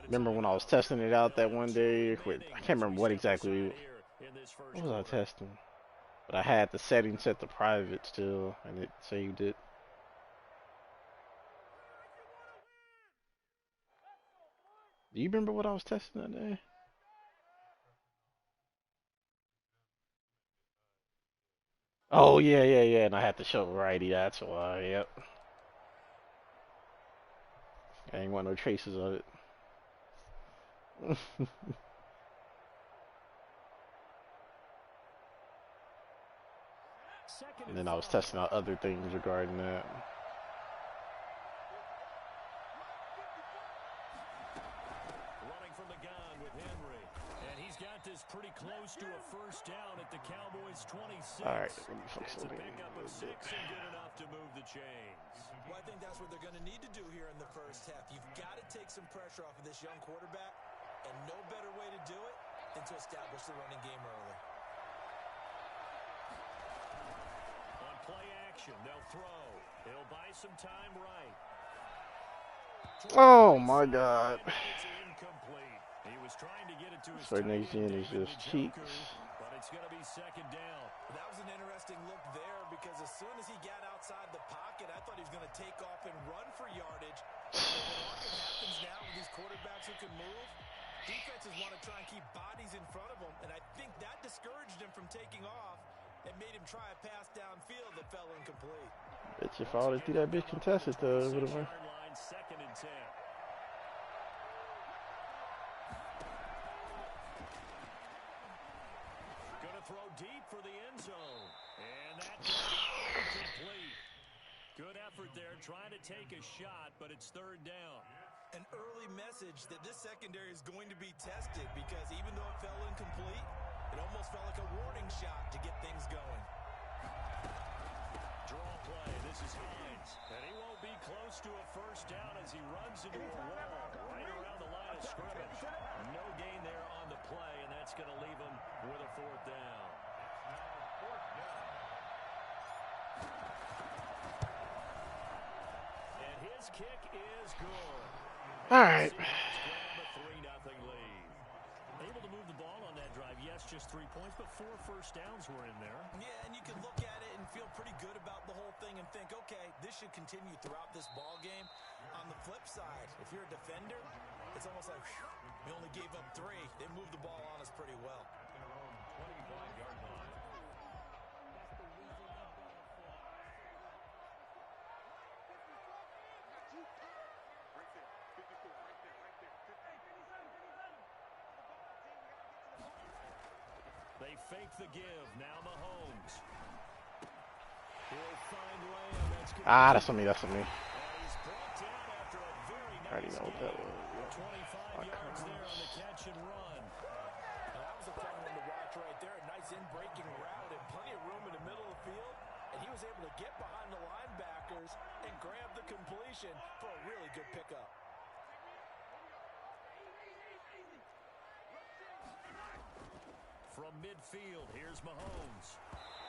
Remember when I was testing it out that one day with, I can't remember what exactly, what was I testing? But I had the settings set to private still, and it saved it. Do you remember what I was testing that day? Oh yeah, and I had to show righty. That's why. Yep. I ain't want no traces of it. And then I was testing out other things regarding that. Running from the gun with Henry. And he's got this pretty close to a first down at the Cowboys 26. All right, let me focus It's on a the pickup of 6 and good enough to move the chains. Well, I think that's what they're going to need to do here in the first half. You've got to take some pressure off of this young quarterback, and no better way to do it than to establish the running game early. On play action, they'll throw. It'll buy some time right. Oh my God. It's incomplete. He was trying to get it to his So next gen is David just Njoku, cheeks. but it's going to be second down. That was an interesting look there because as soon as he got outside the pocket, I thought he was going to take off and run for yardage. But what often happens now with these quarterbacks who can move, defenses want to try and keep bodies in front of them, and I think that discouraged him from taking off and made him try a pass downfield that fell incomplete. Bet you if I would have threw that bitch contested, though, it would have won. Second and 10. Going to throw deep for the end zone. And that's incomplete. Good effort there, trying to take a shot, but it's third down. An early message that this secondary is going to be tested because even though it fell incomplete, it almost felt like a warning shot to get things going. Draw play. This is Hines. And he won't be close to a first down as he runs into a wall right around the line of scrimmage. No gain there on the play, and that's going to leave him with a fourth down. And his kick is good. All right. Able to move the ball on that drive. Yes, just 3 points, but 4 first downs were in there. Yeah, and you can look at it and feel pretty good about the whole thing and think, okay, this should continue throughout this ball game. On the flip side, if you're a defender, it's almost like, whew, we only gave up 3. They moved the ball on us pretty well. 25-yard line. They fake the give. Now Mahomes. He'll find Lamb. That's on me. That's on me. He's brought down after a very I already nice know what that was. 25 yards there on the catch and run. Now, that was a fun one to watch right there. A nice in-breaking route and plenty of room in the middle of the field. And he was able to get behind the linebackers and grab the completion for a really good pickup. From midfield, here's Mahomes.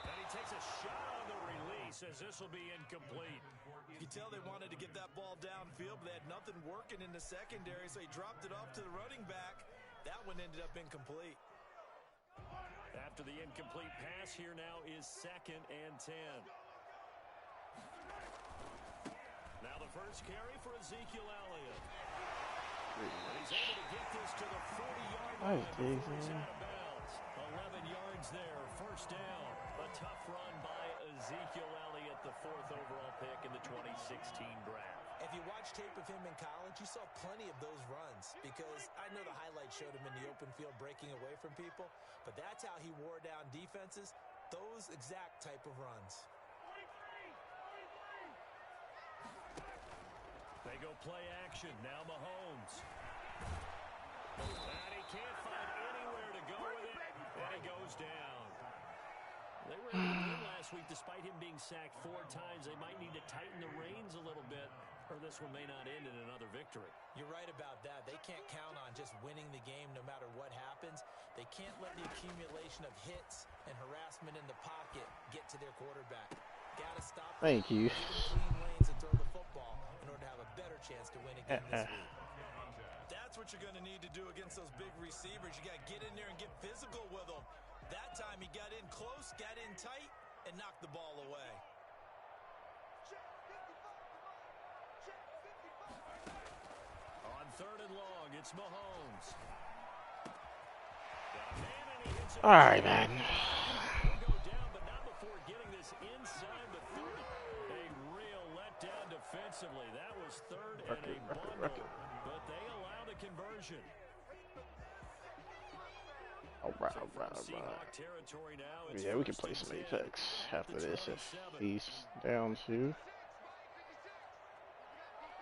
And he takes a shot on the release as this will be incomplete. You can tell they wanted to get that ball downfield, but they had nothing working in the secondary, so he dropped it off to the running back. That one ended up incomplete. After the incomplete pass, here now is second and 10. Now the first carry for Ezekiel Elliott. And he's able to get this to the 40-yard line before he's out of bounds. 11 yards there, first down. A tough run by Ezekiel Elliott, the 4th overall pick in the 2016 draft. If you watch tape of him in college, you saw plenty of those runs because I know the highlights showed him in the open field breaking away from people, but that's how he wore down defenses, those exact type of runs. They go play action. Now Mahomes. And he can't find anywhere to go with it, and he goes down. They were able to win last week despite him being sacked 4 times. They might need to tighten the reins a little bit, or this one may not end in another victory. You're right about that. They can't count on just winning the game no matter what happens. They can't let the accumulation of hits and harassment in the pocket get to their quarterback. Got to stop. Thank you. Give him clean lanes and throw the football in order to have a better chance to win again this week. That's where what you're going to need to do against those big receivers. You got to get in there and get physical with them. That time he got in close, got in tight, and knocked the ball away. On 3rd and long, it's Mahomes. Got a man and he hits it. All right, man. He'll go down, but not before getting this inside the 30. A real letdown defensively. That was 3rd and a bundle, but they allow the conversion. All right. Yeah, we can play some Apex after this if he's down to.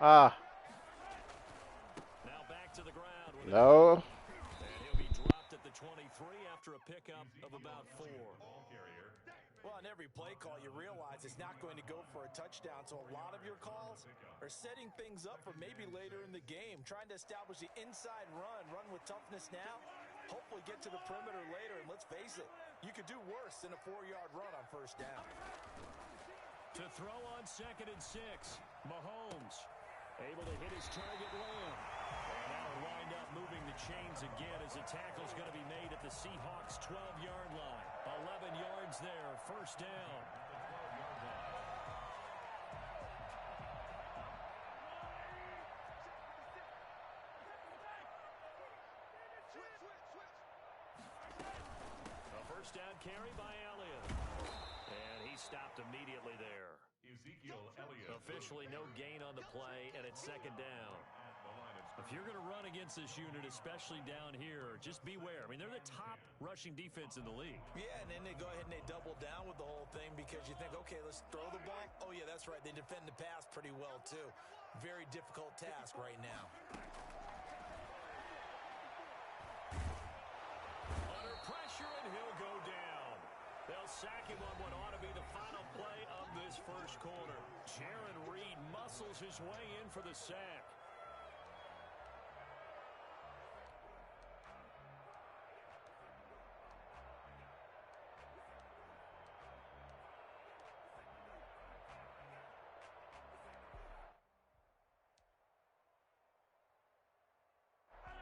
Ah. Now back to the ground. No. And he'll be dropped at the 23 after a pickup of about 4. Well, on every play call, you realize it's not going to go for a touchdown, so a lot of your calls are setting things up for maybe later in the game, trying to establish the inside run with toughness now, hopefully get to the perimeter later, and let's face it, you could do worse than a 4-yard run on 1st down. To throw on 2nd and 6, Mahomes able to hit his target Lamb. And now wind up moving the chains again as the tackle's going to be made at the Seahawks' 12-yard line. 11 yards there, 1st down. A 1st down carry by Elliott. And he stopped immediately there. Officially no gain on the play, and it's 2nd down. If you're going to run against this unit, especially down here, just beware. I mean, they're the top rushing defense in the league. Yeah, and then they go ahead and they double down with the whole thing because you think, okay, let's throw the ball. Oh, yeah, that's right. They defend the pass pretty well, too. Very difficult task right now. Under pressure, and he'll go down. They'll sack him on what ought to be the final play of this 1st quarter. Jaron Reed muscles his way in for the sack.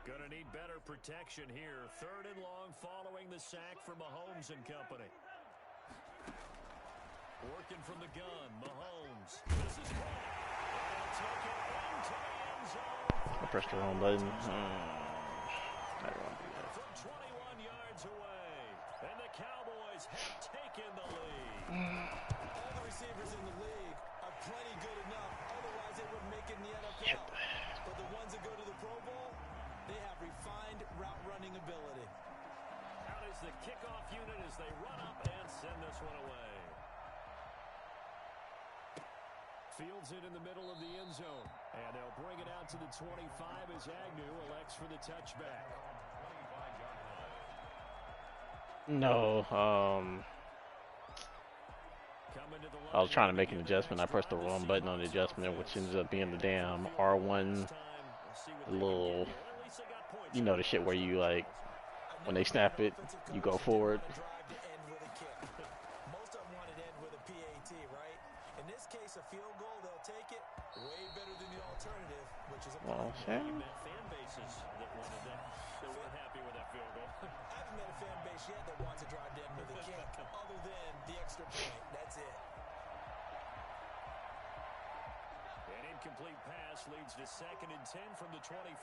Gonna need better protection here. 3rd and long following the sack for Mahomes and company. Working from the gun, Mahomes. This is one. They'll take it into the end zone. I pressed the wrong button. I don't want to do that. From 21 yards away. And the Cowboys have taken the lead. All the receivers in the league are plenty good enough. Otherwise, they wouldn't make it in the NFL. But the ones that go to the Pro Bowl, they have refined route running ability. Out is the kickoff unit as they run up and send this one away. Fields it in the middle of the end zone. And they'll bring it out to the 25 as Agnew elects for the touchback. No, I was trying to make an adjustment. I pressed the wrong button on the adjustment, which ended up being the damn R1 little, you know, the shit where you, like, when they snap it, you go forward. Most of them want it to end with a PAT, right? In this case, a field goal, they'll take it. Way better than the alternative, which is a Well, okay. Fan bases that wanted that weren't happy with that field goal. I haven't met a fan base yet that wants to drive to end with a kick, other than the extra point. That's it. An incomplete pass leads to 2nd and 10 from the 25.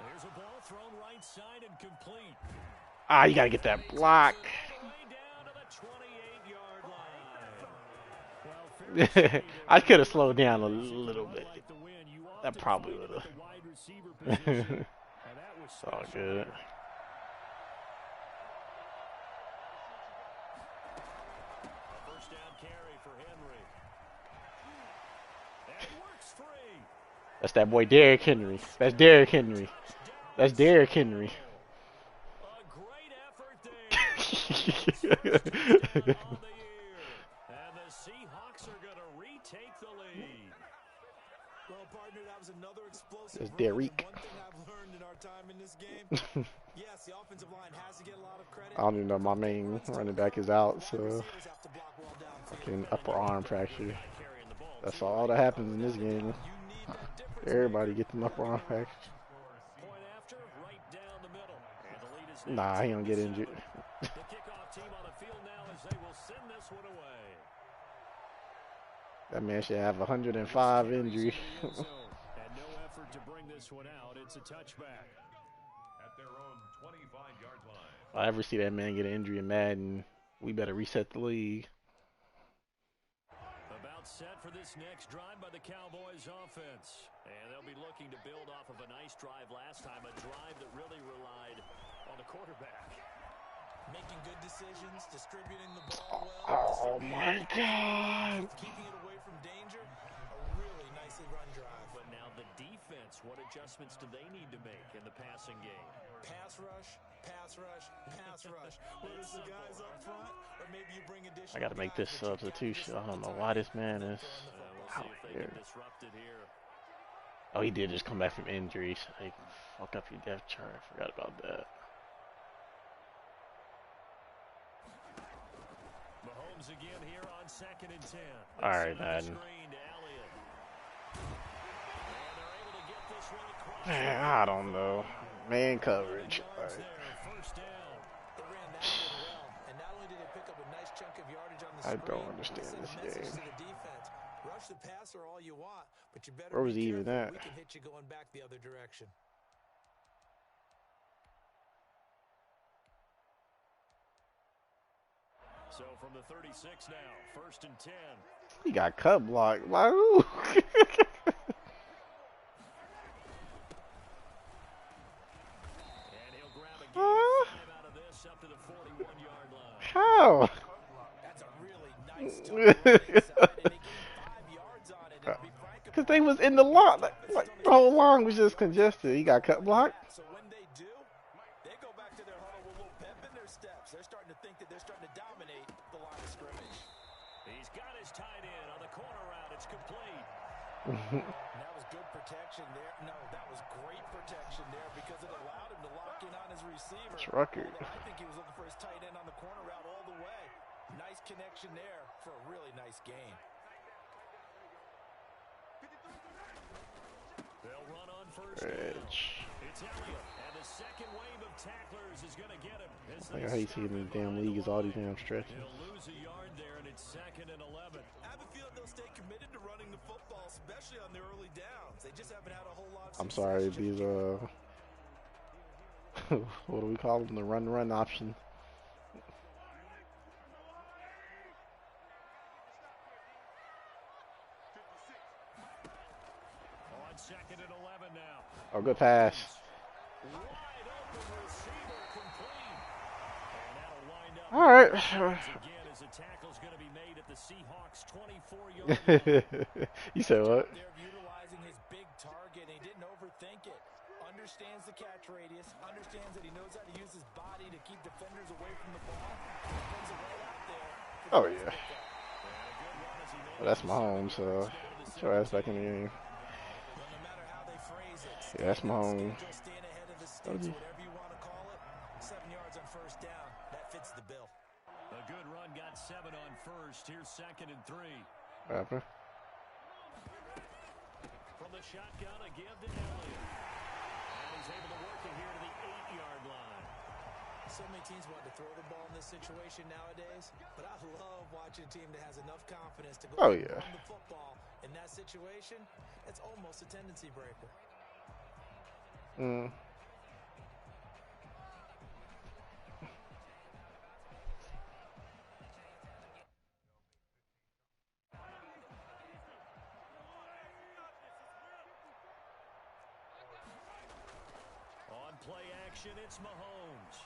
There's a ball thrown right side and complete. Ah, you gotta get that block. I could have slowed down a little bit. That probably would have. It's all good. First down carry for Henry. That works free. That's that boy Derrick Henry. That's Derrick Henry. That's Derrick Henry. A great effort there. And the Seahawks are going to retake the lead. Well, partner, that was another explosive That's run. Derrick. One thing I've learned in our time in this game, yes, the offensive line has to get a lot of credit. I don't even know my main running back is out, so. Receivers have to block well down Fucking upper arm fracture. That's all that happens in this game. Everybody get them upper arm fractures. Nah, he don't get injured. The kickoff team on the field now as they will send this one away. That man should have 105 injury. And no effort to bring this one out. It's a touchback. At their own 25-yard line. If I ever see that man get an injury in Madden, we better reset the league. About set for this next drive by the Cowboys offense. And they'll be looking to build off of a nice drive last time, a drive that really relied on the quarterback. Making good decisions, distributing the ball well. Oh my God. Keeping it away from danger. A really nicely run drive. But now the defense, what adjustments do they need to make in the passing game? Pass rush, pass rush, pass rush. Whether it's the guys up front or maybe you bring additional. I gotta make this substitution. I don't know why this man is We'll see if they can disrupt it here. Oh, he did just come back from injuries. Like, fuck up your depth chart. I forgot about that. Mahomes again here on 2nd and 10. All right, Madden. Man, I don't know. Man coverage. All right. I don't understand this game. Rush the passer all you want, but you better Where was be he even careful. at? We can hit you going back the other direction. So from the 36 now, 1st and 10. He got cut blocked. Like, ooh. And he'll grab a game out of this up to the 41-yard line. How? That's a really nice touch on the inside, and he gained 5 yards on it. And to be frank Because they was in the line. Like, the whole line was just congested. He got cut blocked. So when they do, they go back to their huddle with a little pep in their steps. They're starting to think that they're starting to dominate the line of scrimmage. He's got his tight end on the corner route. It's complete. That was good protection there. No, that was great protection there because it allowed him to lock in on his receiver. It's Rucker. I think he was looking for his tight end on the corner route all the way. Nice connection there for a really nice gain. They'll run on 1st down. It's Elliott, and the second wave of tacklers is going to get him. Like, I hate seeing the damn league is all these damn stretches. He'll lose a yard there, and it's 2nd and 11. I have a feeling they'll stay committed to running the football, especially on their early downs. They just haven't had a whole lot of I'm sorry, these what do we call them? The run option. On 2nd and 11 now. Oh, good pass. Wide open receiver complete. And that'll wind up. All right. Again, as a tackle's going to be made at the Seahawks 24-yard line. You said what? They're utilizing his big target. He didn't overthink it. Understands the catch radius. Understands that he knows how to use his body to keep defenders away from the ball. Brings it right out there. Oh yeah. Well, that's Mahomes. So get your ass back in the game. Well, no matter how they phrase it, Yeah, that's Mahomes. staying ahead of the sticks, whatever you want to call it. 7 yards on 1st down. That fits the bill. A good run got 7 on 1st. Here's 2nd and 3. What happened? From the shotgun, a give to Elliott. And he's able to work it here to the 8-yard line. So many teams want to throw the ball in this situation nowadays, but I love watching a team that has enough confidence to go Oh, and yeah. run the football. In that situation, it's almost a tendency breaker. On play action, it's Mahomes.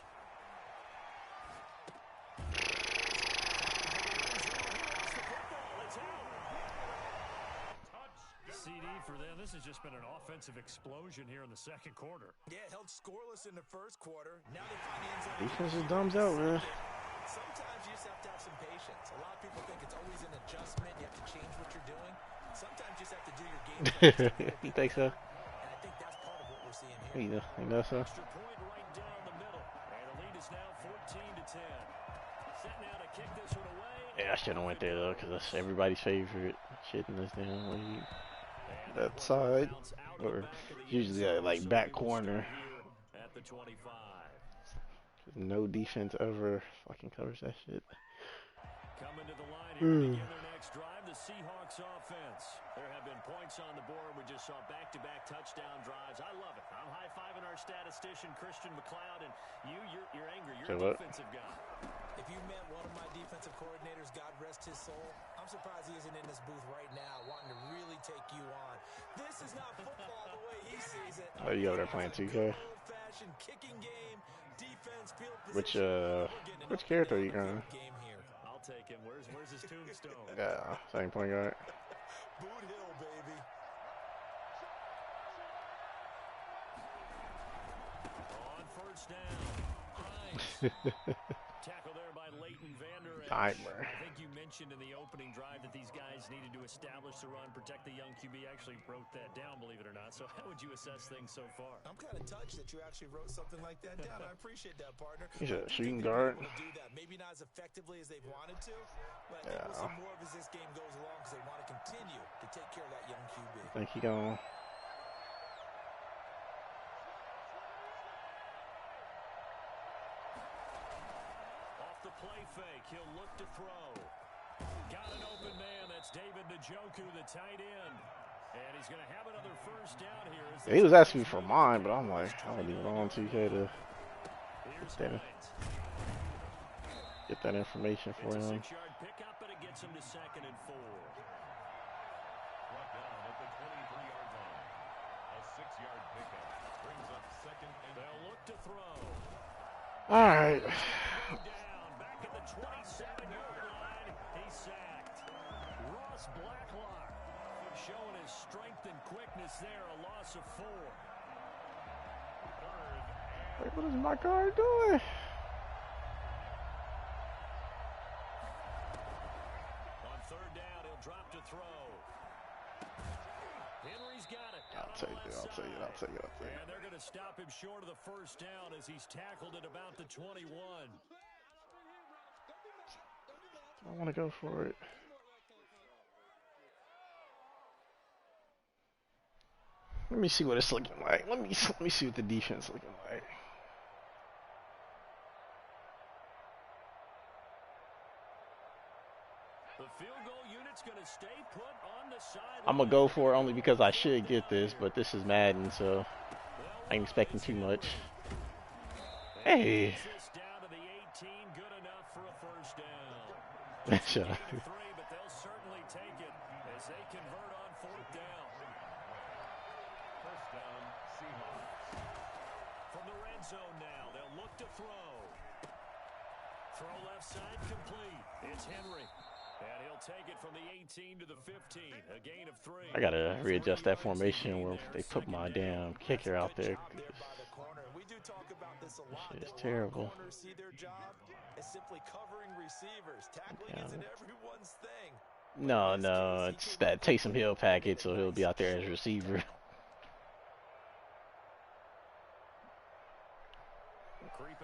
CD for them. This has just been an offensive explosion here in the 2nd quarter. Yeah, held scoreless in the 1st quarter. Now they find the end zone. Defense just dumbs out, man. Sometimes you just have to have some patience. A lot of people think it's always an adjustment. You have to change what you're doing. Sometimes you just have to do your game plan. You think so? And I think that's part of what we're seeing here. You know so? Extra point right down the middle. And the lead is now 14 to 10. Set now to kick this one away, Yeah, I shouldn't have went there though, because that's everybody's favorite shit in this damn league. That side, or usually like back corner. At the 25. No defense ever fucking covers that shit. Coming to the line here to begin their next drive, the Seahawks offense. There have been points on the board. We just saw back-to-back touchdown drives. I love it. I'm high-fiving our statistician, Christian McLeod, and you're angry. You're a defensive guy. If you met one of my defensive coordinators, God rest his soul, I'm surprised he isn't in this booth right now wanting to really take you on. This is not football the way he sees it. Oh, you over there playing 2K? Old-fashioned kicking game, defense, field Which position. character are you going? I'll take him. Where's his tombstone? Yeah, same point guard. Boot Hill, baby. On first down. Tackle there by Leighton Vander Esch. Timer. I think you mentioned in the opening drive that these guys needed to establish the run, protect the young QB. Actually wrote that down, believe it or not. So how would you assess things so far? I'm kind of touched that you actually wrote something like that down. I appreciate that, partner. He's a shooting guard. Do that. Maybe not as effectively as they've wanted to, but I think we'll see more of as this game goes along because they want to continue to take care of that young QB. Think he gonna? The play fake, he'll look to throw. Got an open man, that's David Njoku, the tight end. And he's going to have another first down here. Yeah, he was asking me for mine, but I'm like, I don't even on 2K to get that information for him. It's a 6-yard pickup, and it gets him to 2nd and 4. Brought down at the 23-yard line. A 6-yard pickup brings up 2nd and they'll look to throw. All right. Down, back at the 27-yard line, he's sacked. Ross Blacklock showing his strength and quickness there, a loss of 4. Wait, what is my guard doing? On 3rd down, he'll drop to throw. Henry's got it. I'll take it. And they're going to stop him short of the first down as he's tackled at about the 21. I want to go for it. Let me see what it's looking like. Let me see what the defense is looking like. The field goal unit's going to stay put on the sideline. I'm gonna go for it only because I should get this, but this is Madden, so I ain't expecting too much. Hey. Down to the 18, good enough for a first down. Shut up. 3, but they'll certainly take it as they convert on 4th down. first down, Seahawks. From the red zone now, they'll look to throw. Throw left side complete. It's Henry. And he'll take it from the 18 to the 15. A gain of 3. I gotta readjust that formation where they put my damn kicker out there. We do talk about this a lot. It's terrible. Corners see their job is simply covering receivers. Tackling isn't everyone's thing. No, it's that Taysom Hill package, so he'll be out there as receiver.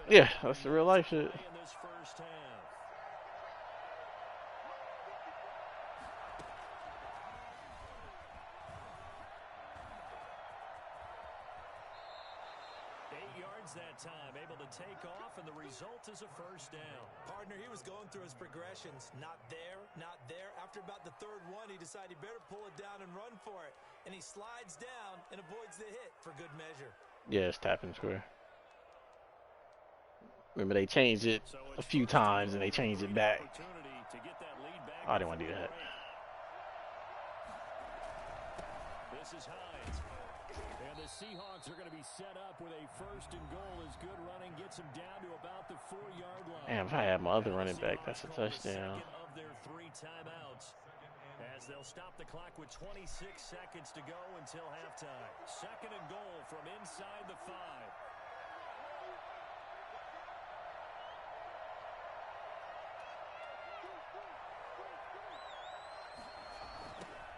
Yeah, that's the real life shit. That time, able to take off, and the result is a first down. Partner, he was going through his progressions. Not there, not there. After about the 3rd one, he decided he better pull it down and run for it. And he slides down and avoids the hit for good measure. Yeah, it's tap and square. Remember, they changed it a few times, and they changed it back. I didn't want to do that. This is Hines. And the Seahawks are going to be set up with a 1st and goal as good running gets them down to about the 4-yard line. Damn, if I had my other running back, that's a touchdown. Of their 3 timeouts as they'll stop the clock with 26 seconds to go until halftime. 2nd and goal from inside the 5.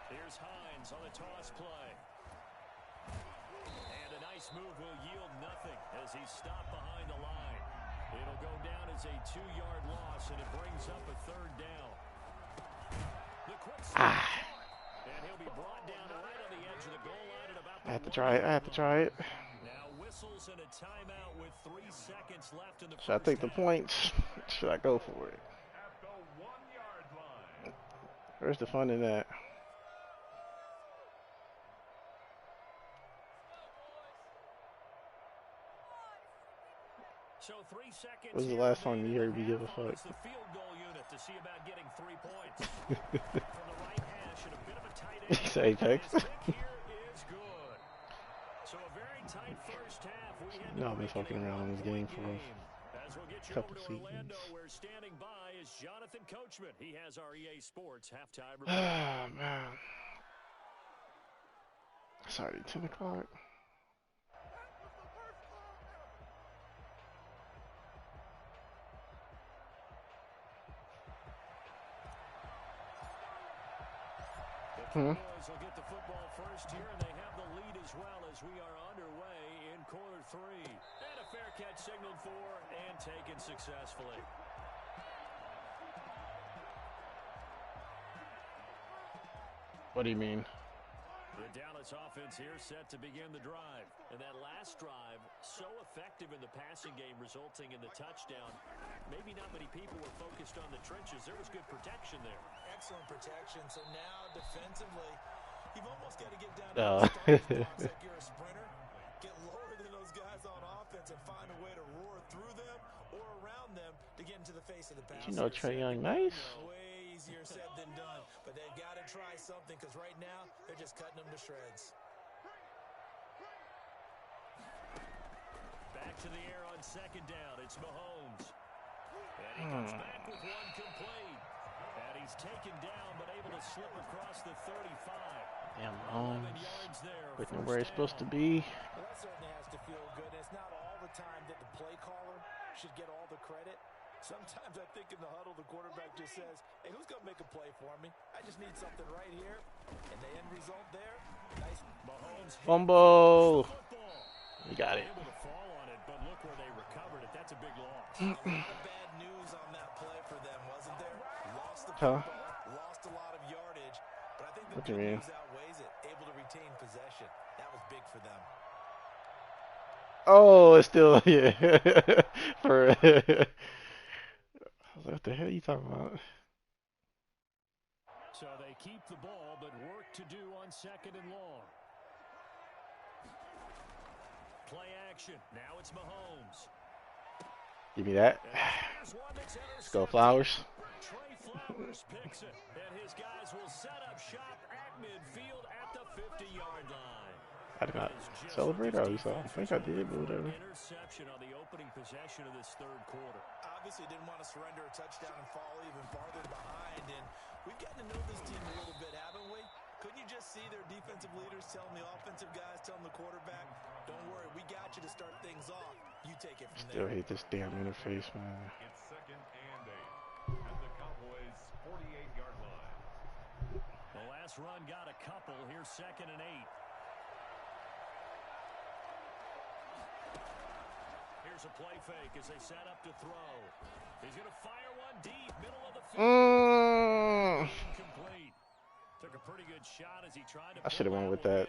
Here's Hines on the toss play. And a nice move will yield nothing as he's stopped behind the line. It'll go down as a 2-yard loss, and it brings up a 3rd down. Ah, And he'll be brought down right on the edge of the goal line at about I the have to try it. I have to try it. Now whistles and a timeout with 3 seconds left in the Should I first take the half. points? Should I go for it? At the 1-yard line. Where's the fun in that? So 3 seconds. When's the here last time remaining you in heard the me give a half. fuck? It's the field goal unit to see about getting 3 points. From the right hash and a bit of a tight end. He said Apex. His kick here is good. So a very tight first half. We head No, to I've been make it fucking a around on this game for As we'll get you couple over to seasons. Orlando, where standing by is Jonathan Coachman. He has our EA Sports halftime report. Ah, man. It's already 10 o'clock. The Cowboys will get the football first here, and they have the lead as well as we are underway in quarter 3. And a fair catch signaled for and taken successfully. What do you mean? The Dallas offense here set to begin the drive. And that last drive, so effective in the passing game, resulting in the touchdown. Maybe not many people were focused on the trenches. There was good protection there. Excellent protection. So now, defensively, you've almost got to get down to Oh. the starting blocks like you're a sprinter. Get lower than those guys on offense and find a way to roar through them or around them to get into the face of the pass. You know Trae Young nice? Way easier said than done. But they've got to try something because right now, they're just cutting them to shreds. Back to the air on second down. It's Mahomes. And he comes back with one complete. And he's taken down but able to slip across the 35. Damn, 11 yards there. Putting First where it's supposed to down. be. Well, that certainly has to feel good. And it's not all the time that the play caller should get all the credit. Sometimes I think in the huddle, the quarterback just says, hey, who's going to make a play for me? I just need something right here. And the end result there, nice. Mahomes Fumble. You got it. able to fall on it, but look where they recovered it. That's a big loss. A lot of bad news on that play for them, wasn't there? Lost the Huh? football, lost a lot of yardage. But I think the What you good mean? news outweighs it. Able to retain possession. That was big for them. Oh, it's still, yeah. For, I was like, what the hell are you talking about? So they keep the ball, but work to do on second and long. Play action. Now it's Mahomes. Give me that. And there's one that's Let's go, intercepted. Flowers. Trey Flowers picks it, and his guys will set up shop at midfield at the 50-yard line. I did not celebrate, or at least I don't think I did, but whatever. Interception on the opening possession of this third quarter. Obviously didn't want to surrender a touchdown and fall even farther behind. And we've gotten to know this team a little bit, haven't we? Couldn't you just see their defensive leaders telling the offensive guys, telling the quarterback, don't worry, we got you to start things off. You take it from Still there. hate this damn interface, man. It's 2nd and 8 at the Cowboys' 48-yard line. The last run got a couple. Here's 2nd and 8. Here's a play fake as they set up to throw. He's going to fire one deep, middle of the field. Incomplete. Took a pretty good shot as he tried to. I should have went with that.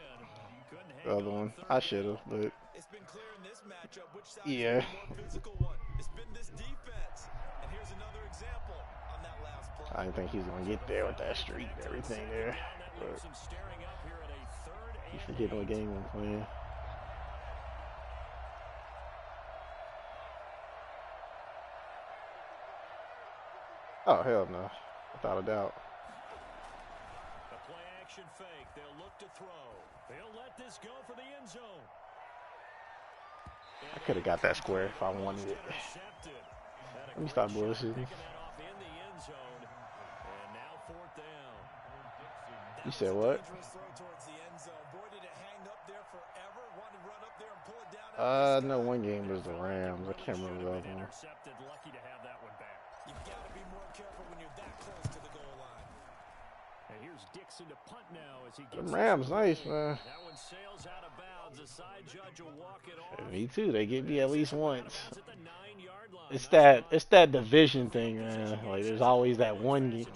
The other one. I should have, but It's been clear in this matchup which side yeah. is the more physical one. It's been this defense. And here's another example on that last play. I didn't think he was gonna get there with that streak and everything there. But he's forgetting what game I'm playing. Oh hell no, without a doubt. The play action fake. They'll look to throw. They'll let this go for the end zone. I could have got that square if I wanted it. Let me stop bullshitting. You said what? No, one game was the Rams. I can't remember the other one. Lucky to have that one back. You've got to be more careful when you're that close to the goal line. And here's Dixon to punt now as he The gets Rams, nice man. that one sails out of bounds. The side judge will walk it off. Me too. They get me at least once. Bounds at the 9-yard line. It's that division thing, man. Like there's always that one game.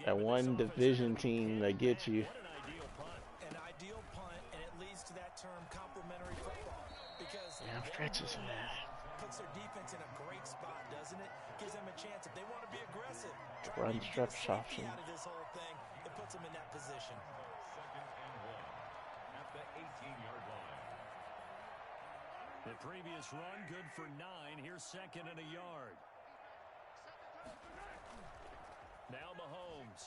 That one division team that gets you. What an ideal punt. An ideal punt, and it leads to that term complimentary football. Because Damn stretches, man. puts their defense in a great spot, doesn't it? Gives them a chance if they want to be aggressive. Try Run to maybe get a stretch safety option. out of this whole thing. It puts them in that position. Second and 1 at the 18-yard line. The previous run, good for 9. Here's second and a yard. Now Mahomes.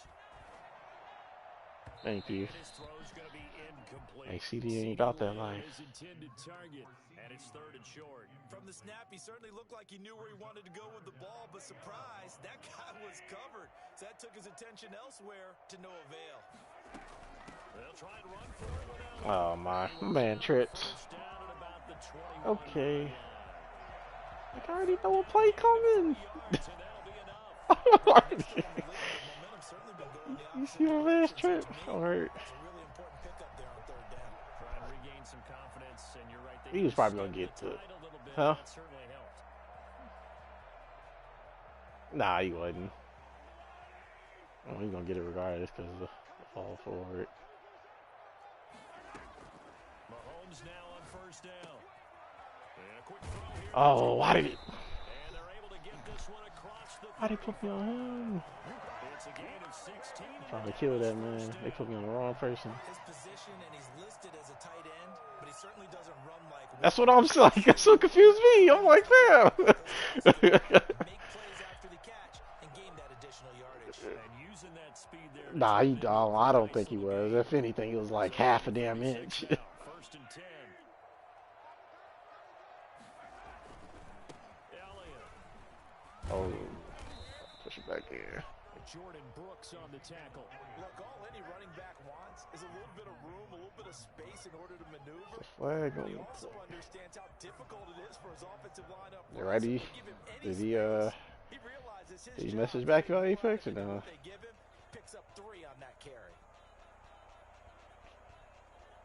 Thank you. And his throw's going to be incomplete. Hey, CD ain't about that life. His intended target, and it's third and short. From the snap, he certainly looked like he knew where he wanted to go with the ball, but surprise, that guy was covered. So that took his attention elsewhere to no avail. They'll try and run for it without. Oh my man trips. First down at about the 21. Okay. Like I already know a play coming. Yards, and that'll be enough. You see my last trip? So hurt. It's a really important pickup there on third down. Try and regain some confidence, and you're right. He was probably gonna get the, huh? That certainly helped. Nah, he wasn't. Oh, he's gonna get it regardless because of the fall forward. Mahomes now on first down. And a quick throw here. Oh, why did he? And they're able to get this one across the. Why they put me on him? It's a gain of 16. Trying to kill that man. They put me on the wrong person. His position, and he's listed as a tight end, but he certainly doesn't run like. That's what I'm saying. That's what confused me. I'm like, fam. Make plays after the catch and gain that additional yardage. And using that speed there. Nah, I don't think he was. If anything, it was like half a damn inch. First and 10. Elliott. Oh, push it back in. Jordan Brooks on the tackle. Look, all any running back wants is a little bit of room, a little bit of space in order to maneuver. It's a flag But on he the also play. understands how difficult it is for his offensive line up. You ready? Did he realizes his did he job message is back to about run Apex or and do no? what they give him, picks up 3 on that carry.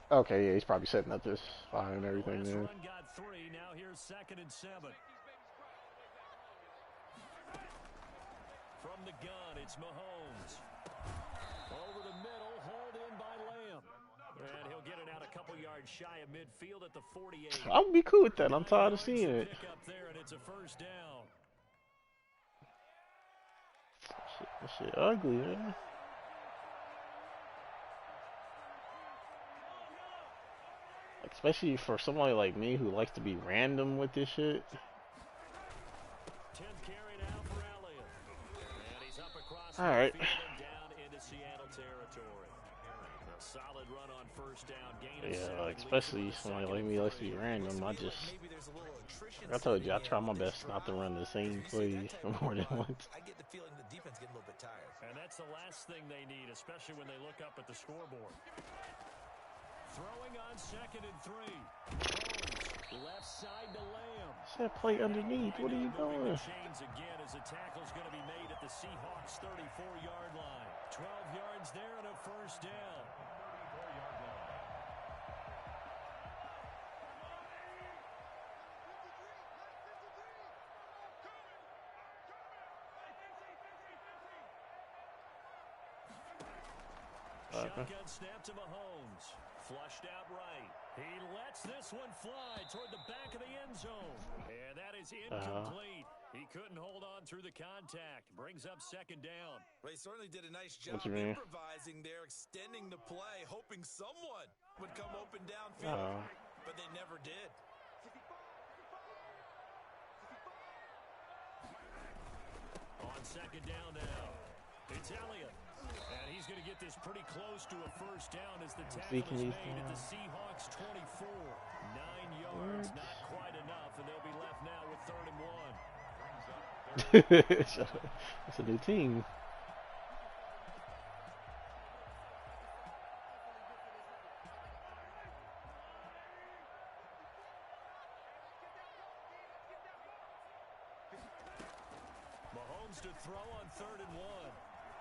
Okay, yeah, he's probably setting up this fine and everything Last there. run got 3. Now here's second and 7. From the gun, it's Mahomes. Over the middle, hauled in by Lamb. And he'll get it out a couple yards shy of midfield at the 48. I would be cool with that. I'm tired of seeing it. Pick up there, and it's a first down. This shit ugly, man. Like, especially for somebody like me who likes to be random with this shit. 10th carry now for Elliott. And he's up across All right. the field and down into Seattle territory. A solid run on first down. Gain of Yeah, 7, like, leads especially to somebody second like and me likes to be 3. random. I just, Maybe there's a little attrition like I told you, I setting try in my on this best not to drive. run the same You see play that type of more than run, once. I get the feeling the defense getting a little bit tired. And that's the last thing they need, especially when they look up at the scoreboard. Throwing on second and 3. Mahomes, left side to Lamb. Said play underneath. What are you Moving doing? the chains again as a tackle's going to be made at the Seahawks' 34-yard line. 12 yards there and a first down. 34-yard line. Shotgun snap to Mahomes. Flushed out right. He lets this one fly toward the back of the end zone. And that is incomplete. He couldn't hold on through the contact. Brings up second down. Well, he certainly did a nice job What you mean? improvising there, extending the play, hoping someone would come open downfield, but they never did. On second down now, it's Elliott. And he's going to get this pretty close to a first down as the tackle is made at the Seahawks' 24. 9 yards, not quite enough, and they'll be left now with 3rd and 1. It's a new team. Mahomes to throw on 3rd and 1.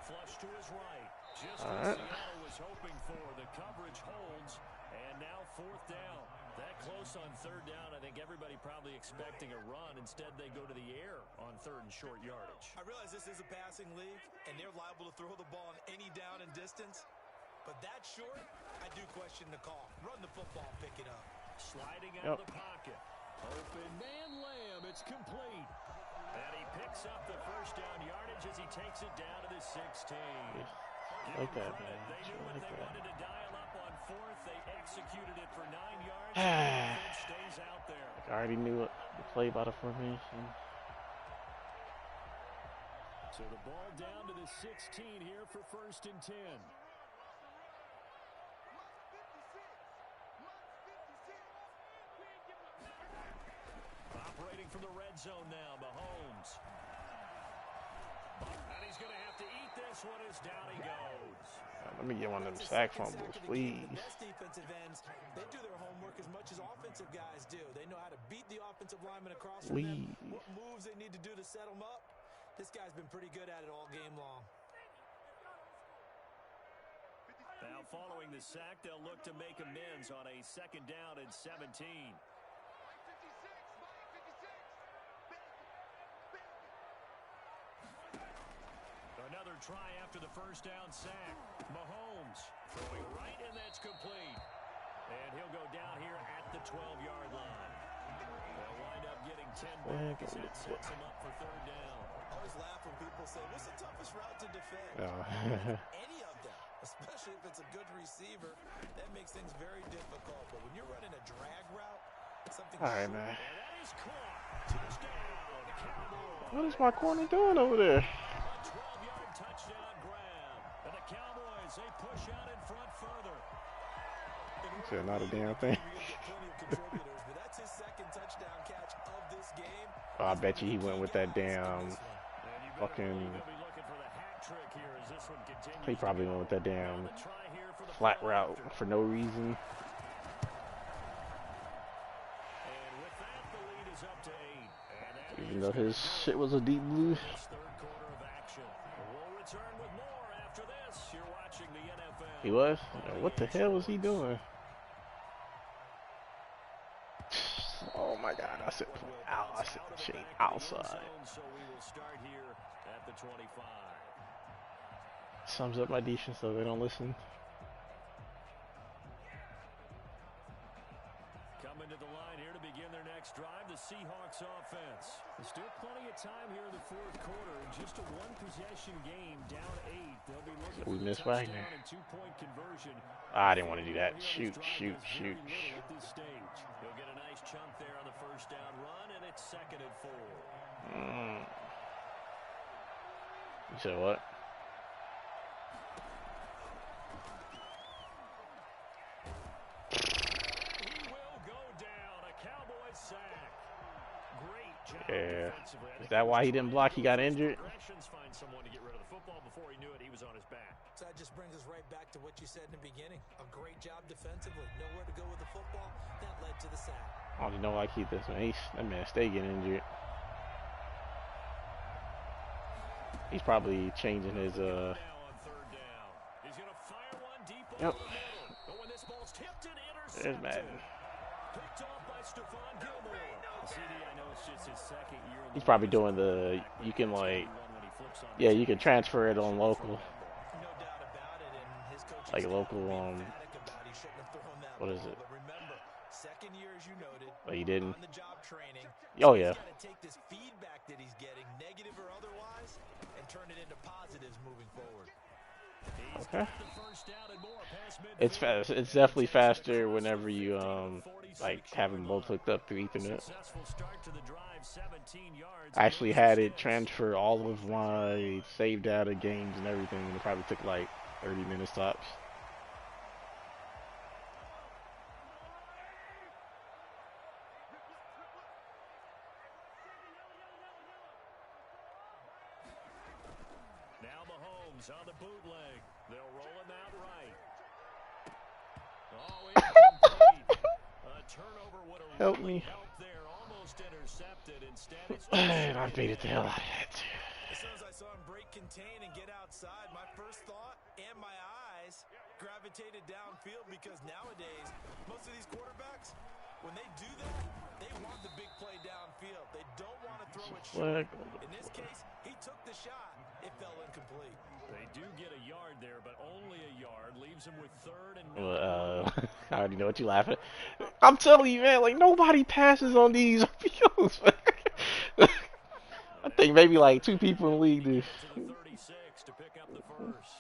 Flush to his right. Just All what right. Seattle was hoping for. The coverage holds, And now fourth down. That close on third down, I think everybody probably expecting a run. Instead, they go to the air on third and short yardage. I realize this is a passing league, and they're liable to throw the ball on any down and distance. But that short, I do question the call. Run the football, pick it up. Sliding out of the pocket. Open man layup. It's complete. And he picks up the first down yardage as he takes it down to the 16. Like that, man. They knew what they wanted to dial up on fourth. They executed it for 9 yards. I Stays out there. already knew it. The play by the formation. So the ball down to the 16 here for first and 10. Operating from the red zone now, Mahomes. And he's going to have to eat this one as down he goes. Let me get one of them sack fumbles, please. The best defensive ends, they do their homework as much as offensive guys do. They know how to beat the offensive lineman across from them, what moves they need to do to set them up. This guy's been pretty good at it all game long. Now following the sack, they'll look to make amends on a second down and 17. Another try after the first down sack. Mahomes throwing right, and that's complete. And he'll go down here at the 12-yard line. They'll wind up getting 10 back as that sets him up for third down. I always laugh when people say, what's the toughest route to defend? Any of them, especially if it's a good receiver. That makes things very difficult. But when you're running a drag route, something all right, man. And that is caught. Touchdown, Cowboys. What is my corner doing over there? A 12-yard touchdown grab. And the Cowboys, they push out in front further. Said not a damn thing. But that's his second touchdown catch of this game. Oh, I bet you he went with that damn fucking. He probably went with that damn flat route for no reason. Even though his shit was a deep blue. He was? What the hell was he doing? Oh my god, I said play out. I said chain outside. So we will start here at the 25. Sums up my defense so they don't listen. Coming to the line here to begin their next drive, the Seahawks offense. There's still plenty of time here in the fourth quarter. Just a one-possession game, down 8. They'll be looking We for missed a touchdown Wagner. and two-point conversion. I didn't want to do that. Shoot, shoot, shoot. At this stage. He'll get a nice chunk there on the first down run, and it's 2nd and 4. You said what? He will go down. A Cowboys sack. Great job defensively. Is that why he didn't block? He got injured? Find someone to get rid of the football. Before he knew it, he was on his back. So that just brings us right back to what you said in the beginning. A great job defensively. Nowhere to go with the football. That led to the sack. I don't know why I keep this man. That man stay getting injured. He's probably changing his Now on third down. He's going to fire one deep over the middle. But when this ball's tipped and There's intercepted. Madden. Picked off by Stephon Gilmore. CD, I know it's just his second year. He's probably doing the, you can like, yeah, you can transfer it on local. No doubt about it. And his coach Like local, what is it? But remember, second year, as you noted, Oh, you didn't? on the job training. Oh, yeah. He's got to take this feedback that he's getting, negative or otherwise, and turn it into positives moving forward. Okay. It's fast. It's definitely faster whenever you like have them both hooked up through Ethernet. I actually had it transfer all of my saved data games and everything, and it probably took like 30 minutes tops. Now Mahomes on the bootleg. They'll roll him out right. Oh, incomplete. A turnover would have Help me. helped there. Almost intercepted. Instead, it's And I beat it the hell out of that. As soon as I saw him break contain and get outside, my first thought and my eye guys gravitated downfield because nowadays, most of these quarterbacks, when they do that, they want the big play downfield. They don't want to throw it short. In this case, he took the shot. It fell incomplete. They do get a yard there, but only a yard. Leaves him with third and I already know what you laughing. I'm telling you, man, like nobody passes on these fields. I think maybe like 2 people in the league do. to pick up the first.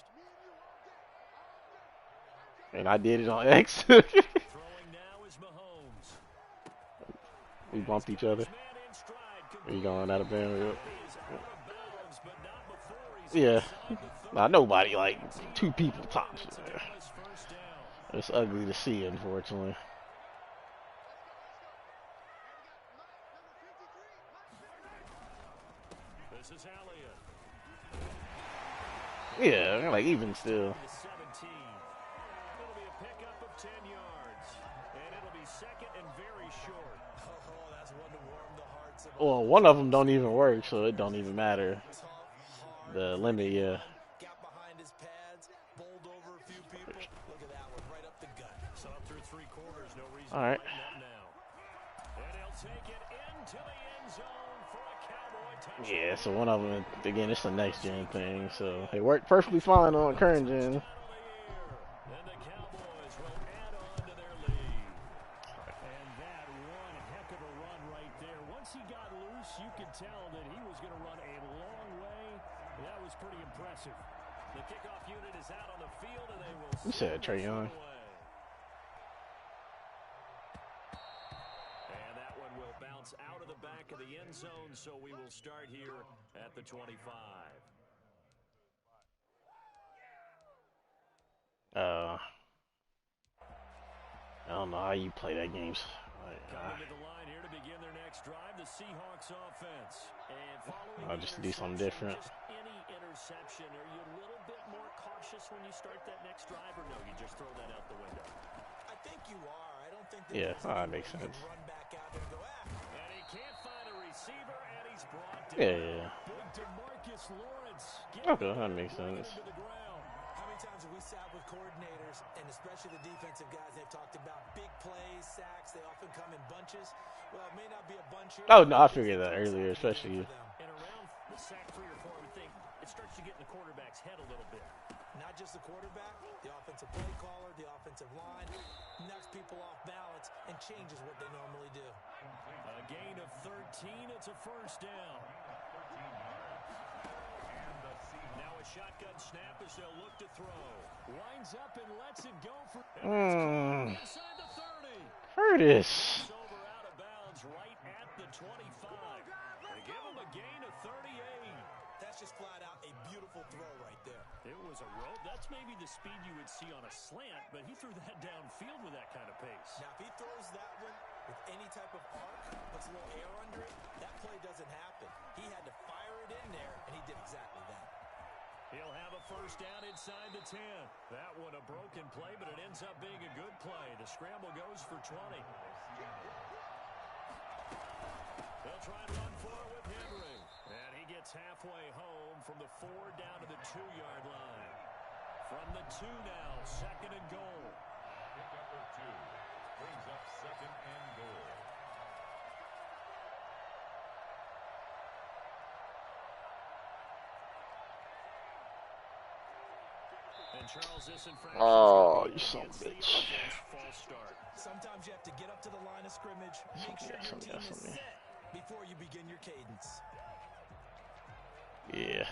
And I did it on X. Throwing now is Mahomes. We bumped each other. Are you going out of bounds? Yeah. Nah, nobody, like 2 people tops. It's ugly to see, unfortunately. This is Elliott. Yeah, like even still. 17. It'll be a pickup of 10 yards. And it'll be second and very short. Oh, that's one to warm the hearts of Well, one of them don't even work, so it don't even matter. The limit, yeah. got behind his pads, bowled over a few people. Look at that one, right up the gut. So through 3 quarters, no reason All right. to lighten up now. And he'll take it into the end zone for a Cowboy touchdown. Yeah, so one of them, again, it's a next gen thing, so it worked perfectly fine on current gen. And the Cowboys will add on to their lead. And that one heck of a run right there. Once he got loose, you could tell that he was going to run a long way. That was pretty impressive. The kickoff unit is out on the field, and they will. You said Trey Young. And that one will bounce out of the back of the end zone, so we will start here at the 25. I don't know how you play that game. Coming to the line here to begin their next drive, the Seahawks offense. And following Just to do something different. just any interception, are you a little bit more cautious when you start that next drive, or no, you just throw that out the window? I think you are. I don't think Yeah, that makes you can sense. run back out there and go, And he can't find a receiver, and he's brought down. Yeah. Big DeMarcus Lawrence. Okay, that makes sense. Into the ground. How many times have we sat with coordinators, and especially the defensive guys, they've talked about big plays, sacks, they often come in bunches. Well, it may not be a bunch here. Oh, no, I figured that earlier, especially you. And around the sack 3 or 4, I would think it starts to get in the quarterback's head a little bit. Not just the quarterback, the offensive play caller, the offensive line, knocks people off balance and changes what they normally do. A gain of 13, it's a first down. Now a shotgun snap as they'll look to throw. Lines up and lets it go for inside the 30. Curtis. It's over out of bounds right at the 25. They give him a gain of 38. That's just flat out a beautiful throw right there. It was a rope. That's maybe the speed you would see on a slant, but he threw that downfield with that kind of pace. Now, if he throws that one with any type of arc, puts a little air under it, that play doesn't happen. He had to fire it in there, and he did exactly that. He'll have a first down inside the 10. That one a broken play, but it ends up being a good play. The scramble goes for 20. They'll try and run for it with Henry. And he gets halfway home from the 4 down to the 2-yard line. From the 2 now, second and goal. Pick number 2 brings up second and goal. And Charles, this infraction. Oh, you son of a bitch. False start. Sometimes you have to get up to the line of scrimmage, make sure your team is set before you begin your cadence. Yeah.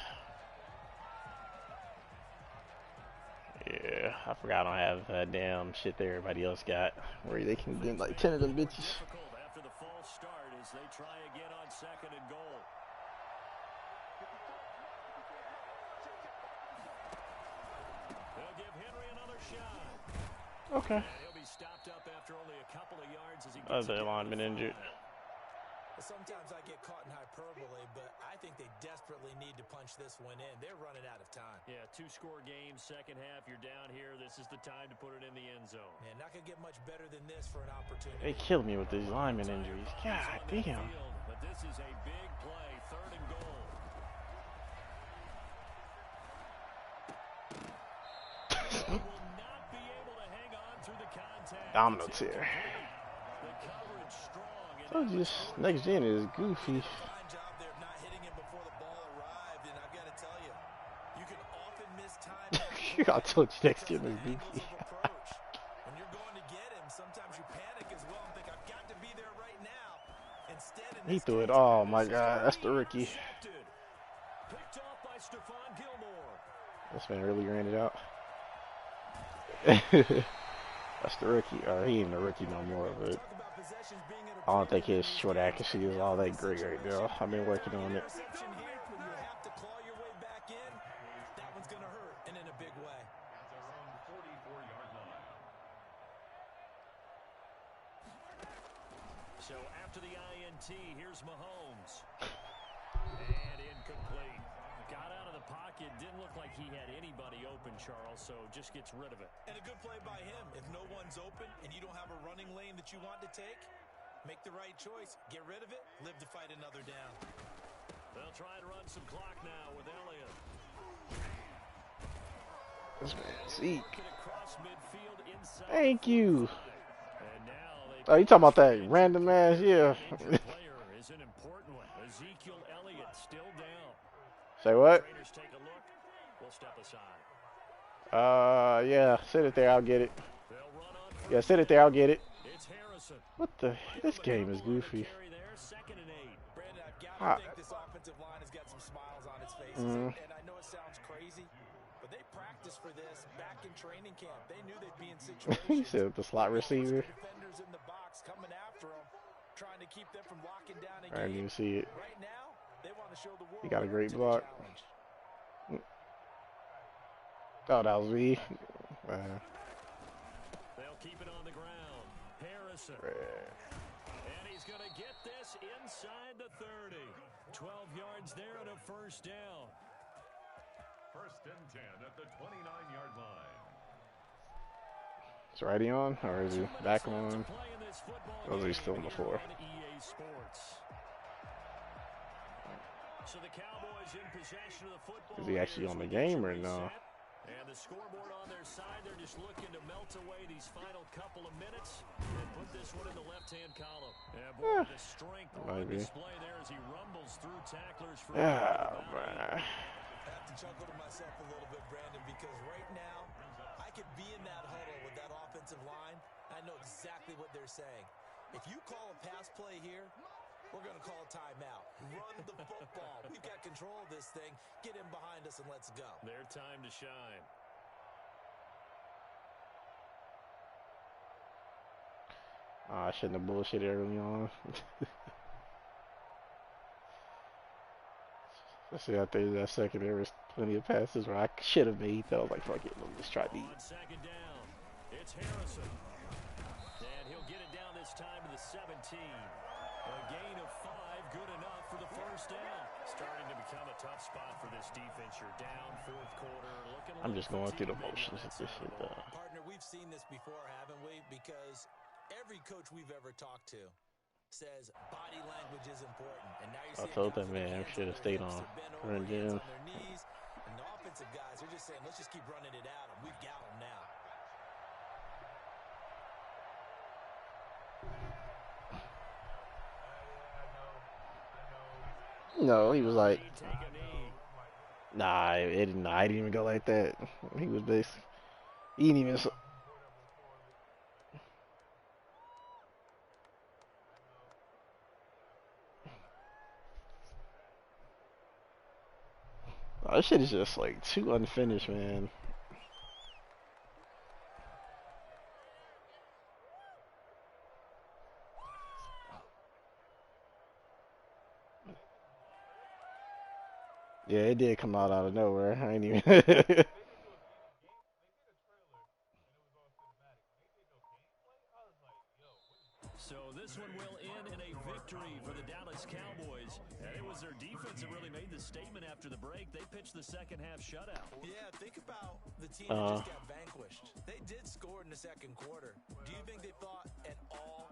Yeah, I forgot I don't have that damn shit that everybody else got, where they can get like 10 of them bitches. Difficult after the false start as they try again on second and goal. They'll give Henry another shot. Okay. And he'll be stopped up after only a couple of yards as he gets Other lineman injured. Sometimes I get caught in hyperbole, but I think they desperately need to punch this one in. They're running out of time. Yeah, 2-score game, second half, you're down here. This is the time to put it in the end zone. Man, not going to get much better than this for an opportunity. They killed me with these lineman injuries. God damn. But this is a big play, third and goal. will not be able to hang on through the contact. Domino It's tier. incomplete. The coverage strong. And So now it's just next gen is goofy. Fine job there of not hitting him before the ball arrived, and I've got to tell you, you can often miss time that I told you next because gen of is the angles goofy. of approach. When you're going to get him, sometimes you panic as well and think, I've got to be there right now. Instead, in He this threw it. case, Oh my this is God, that's the gonna be rookie. intercepted. Picked off by Stephon Gilmore. This man really ran it out. That's the rookie. Or he ain't a rookie no more, but talk about possessions being at a I don't think premium in his these short games. accuracy is Now all in that this great right situation, now. I've been working on it. interception here, when you have to claw your way back in, that one's going to hurt, and in a big way. At their own 44-yard line. So after the INT, here's Mahomes. And incomplete. Got out of the pocket. Didn't look like he had anybody open, Charles, so just gets rid of it. And a good play by him. If no one's open and you don't have a running lane that you want to take, make the right choice. Get rid of it. Live to fight another down. They'll try and run some clock now with Elliott. This man Zeke. Working across midfield inside. Thank you. And now they Oh, you talking about that random ass? Yeah. injured player is an important one. Ezekiel Elliott still down. Say what? Traders take a look. We'll step aside. Yeah. Sit it there. I'll get it. They'll run on Yeah, first sit it there. I'll down. get it. It's Harrison. What the? This game is goofy. Carry there, 2nd and 8. Brandon, I've got to Ah. think this offensive line has got some smiles on its faces. Mhm. And I know it sounds crazy, but they practiced for this back in training camp. They knew they'd be in He situations. said the slot receiver. Defenders in the box coming after them, trying to keep them from locking down a I didn't game. even see it. Right now, they want to show the world He got a they're great up to the block. challenge. Oh, that was me. They'll keep it on the ground. Harrison. And he's going to get this inside the 30. 12 yards there and a first down. 1st and 10 at the 29-yard line. Is Righty on, or is he 2 minutes back left to on? play in this football Or is he game still on the here floor? on EA Sports. So the Cowboys in possession of the football. Is he actually here as on the we get game you or no? reset. And the scoreboard on their side, they're just looking to melt away these final couple of minutes and put this one in the left-hand column. Yeah, boy, the strength on maybe. display there as he rumbles through tacklers for Yeah, about man. I have to chuckle to myself a little bit, Brandon, because right now, I could be in that huddle with that offensive line. I know exactly what they're saying. If you call a pass play here, we're going to call a timeout. Run the football. We've got control of this thing. Get in behind us and let's go. their time to shine. I shouldn't have bullshit early on. Especially after that second, there was plenty of passes where I should have made. I was like, fuck it, let me just try these. On 2nd down, it's Harrison. And he'll get it down this time to the 17. A gain of 5, good enough for the first down. Starting to become a tough spot for this defense. You're down 4th quarter. Looking a I'm little just going through the fatigued maybe on motions that of this side shit, of the ball. though. Partner, we've seen this before, haven't we? Because every coach we've ever talked to says body language is important. And now you're I seeing told guys that with their man, hands should on have their stayed hips, on. they're bent over, Run hands down. on their knees. And the offensive guys are just saying, let's just keep running it at them. We've got them now. No, he was like, Take a knee. nah, it didn't, I didn't even go like that. He was basically, he didn't even. Oh, this shit is just like too unfinished, man. Yeah, it did come out of nowhere. I ain't even. So this one will end in a victory for the Dallas Cowboys. And it was their defense that really made the statement after the break. They pitched the second half shutout. Yeah, think about the team that just got vanquished. They did score in the 2nd quarter. Do you think they thought at all